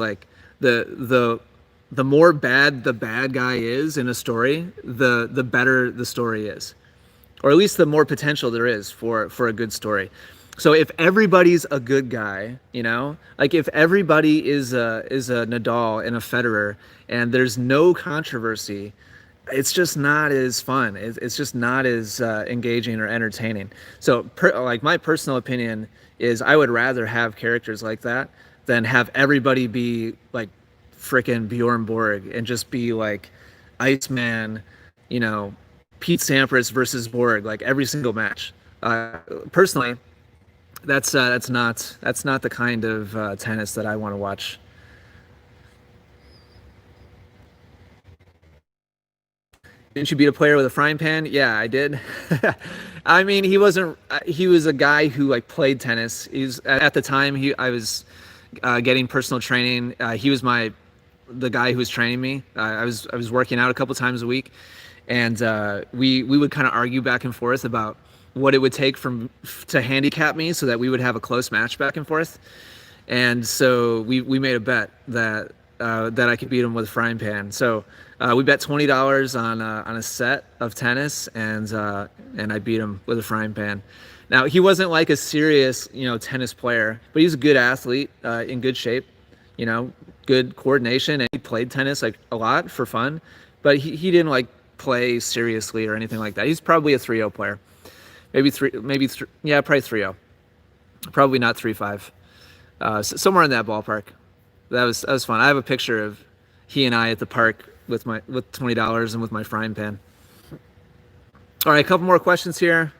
the more bad the bad guy is in a story, the better the story is, or at least the more potential there is for a good story. So if everybody's a good guy, if everybody is a Nadal and a Federer, and there's no controversy, it's just not as fun. It's just not as engaging or entertaining. So my personal opinion is I would rather have characters like that than have everybody be frickin' Bjorn Borg and just be Iceman, Pete Sampras versus Borg, every single match. Personally, that's not the kind of tennis that I want to watch. Didn't you beat a player with a frying pan? Yeah, I did. I mean, he was a guy who played tennis. At the time I was getting personal training. He was the guy who was training me. I was working out a couple times a week, and we would kind of argue back and forth about what it would take to handicap me so that we would have a close match back and forth. And so we made a bet that I could beat him with a frying pan. So we bet $20 on a set of tennis, and I beat him with a frying pan. Now, he wasn't a serious tennis player, but he's a good athlete, in good shape, good coordination, and he played tennis a lot for fun, but he didn't play seriously or anything like that. He's probably a 3-0 player. Maybe probably 3-0. Probably not 3-5. Somewhere in that ballpark. That was fun. I have a picture of he and I at the park with $20 and with my frying pan. All right, a couple more questions here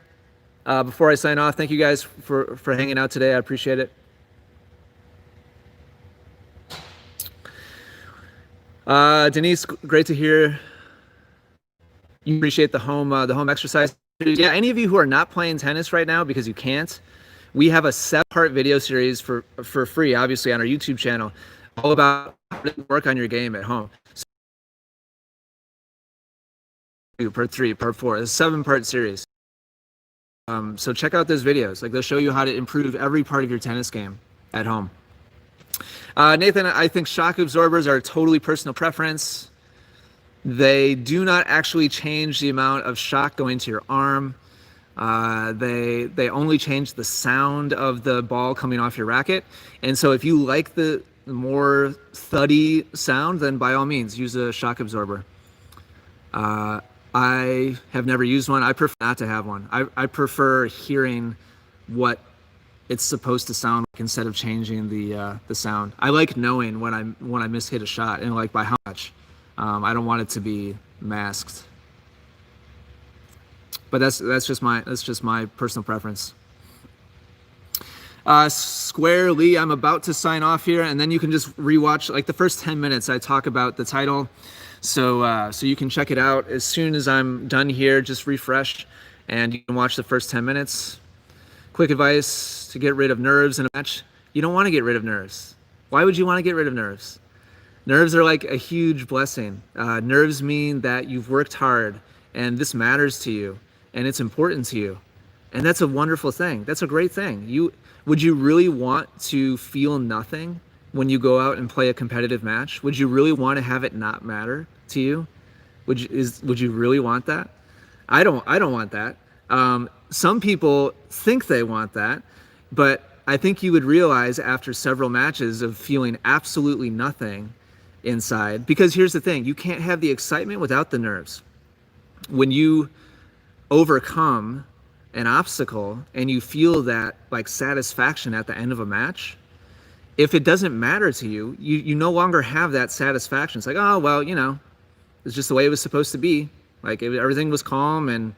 before I sign off. Thank you guys for hanging out today. I appreciate it. Denise, great to hear you appreciate the home exercise. Yeah, any of you who are not playing tennis right now because you can't, we have a 7-part video series for free, obviously, on our YouTube channel, all about how to work on your game at home. So, part 3, part 4, it's a 7-part series. So check out those videos. Like, they'll show you how to improve every part of your tennis game at home. Nathan, I think shock absorbers are totally personal preference. They do not actually change the amount of shock going to your arm. They only change the sound of the ball coming off your racket. And so if you like the more thuddy sound, then by all means use a shock absorber. I have never used one. I prefer not to have one. I prefer hearing what it's supposed to sound like instead of changing the sound. I like knowing when I mishit a shot and like by how much. I don't want it to be masked. But that's just my personal preference. Square Lee, I'm about to sign off here, and then you can just rewatch like the first 10 minutes. I talk about the title, so you can check it out as soon as I'm done here. Just refresh, and you can watch the first 10 minutes. Quick advice to get rid of nerves in a match: you don't want to get rid of nerves. Why would you want to get rid of nerves? Nerves are like a huge blessing. Nerves mean that you've worked hard, and this matters to you, and it's important to you, and that's a wonderful thing. That's a great thing. Would you really want to feel nothing when you go out and play a competitive match? Would you really want to have it not matter to you? Would you really want that? I don't want that. Some people think they want that, but I think you would realize after several matches of feeling absolutely nothing inside, because here's the thing: you can't have the excitement without the nerves. When you overcome an obstacle and you feel that like satisfaction at the end of a match, if it doesn't matter to you, you no longer have that satisfaction. It's like, oh well, it's just the way it was supposed to be. Like everything was calm and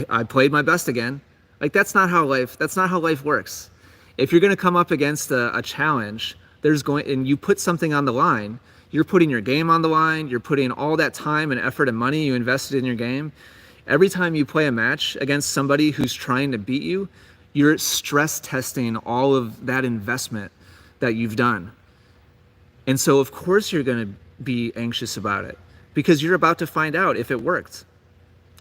I played my best again. Like that's not how life works. If you're going to come up against a challenge, and you put something on the line, you're putting your game on the line, you're putting all that time and effort and money you invested in your game. Every time you play a match against somebody who's trying to beat you, you're stress testing all of that investment that you've done. And so of course you're going to be anxious about it, because you're about to find out if it worked.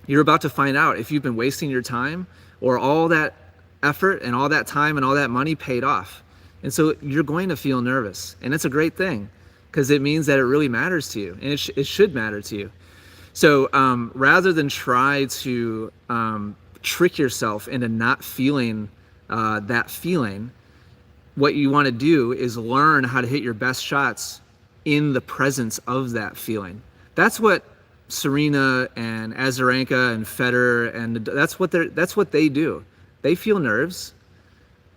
You're about to find out if you've been wasting your time or all that effort and all that time and all that money paid off. And so you're going to feel nervous, and it's a great thing because it means that it really matters to you, and it should matter to you. So rather than try to trick yourself into not feeling that feeling, what you want to do is learn how to hit your best shots in the presence of that feeling. That's what Serena and Azarenka and Federer and that's what they do. They feel nerves.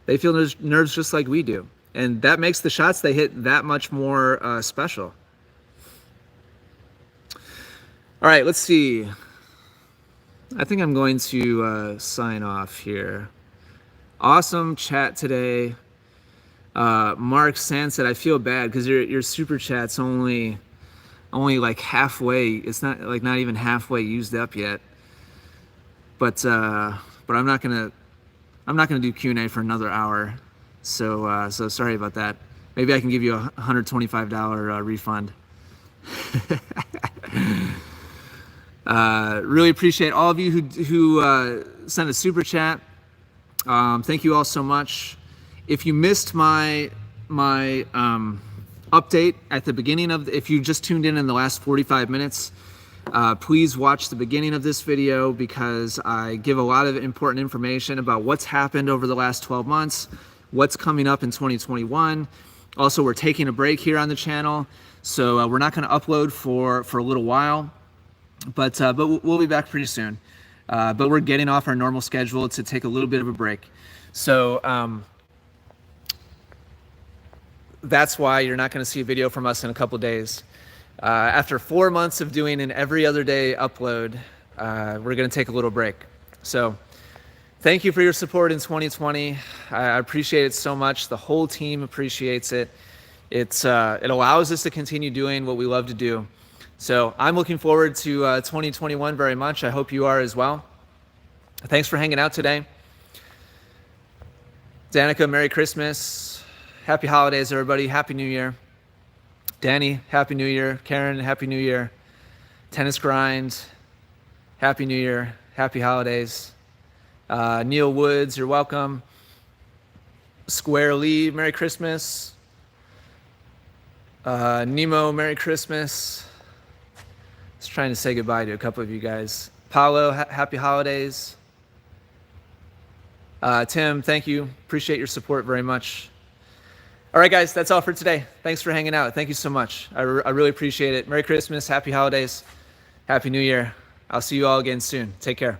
They feel nerves just like we do, and that makes the shots they hit that much more special. All right, let's see. I think I'm going to sign off here. Awesome chat today. Mark Sand said, I feel bad because your super chat's only like halfway. It's not even halfway used up yet. But I'm not gonna do Q&A for another hour. So sorry about that. Maybe I can give you a $125 refund. Really appreciate all of you who sent a super chat. Thank you all so much. If you missed my update at the beginning if you just tuned in the last 45 minutes, please watch the beginning of this video because I give a lot of important information about what's happened over the last 12 months, what's coming up in 2021. Also, we're taking a break here on the channel, so we're not going to upload for a little while. But we'll be back pretty soon. But we're getting off our normal schedule to take a little bit of a break. So that's why you're not going to see a video from us in a couple days. After 4 months of doing an every other day upload, we're going to take a little break. So thank you for your support in 2020. I appreciate it so much. The whole team appreciates it. it allows us to continue doing what we love to do. So I'm looking forward to 2021 very much. I hope you are as well. Thanks for hanging out today. Danica, Merry Christmas. Happy holidays, everybody. Happy New Year. Danny, Happy New Year. Karen, Happy New Year. Tennis Grind, Happy New Year. Happy holidays. Neil Woods, you're welcome. Square Lee, Merry Christmas. Nemo, Merry Christmas. Just trying to say goodbye to a couple of you guys. Paolo, happy holidays. Tim, thank you. Appreciate your support very much. All right, guys, that's all for today. Thanks for hanging out. Thank you so much. I really appreciate it. Merry Christmas, happy holidays, Happy New Year. I'll see you all again soon. Take care.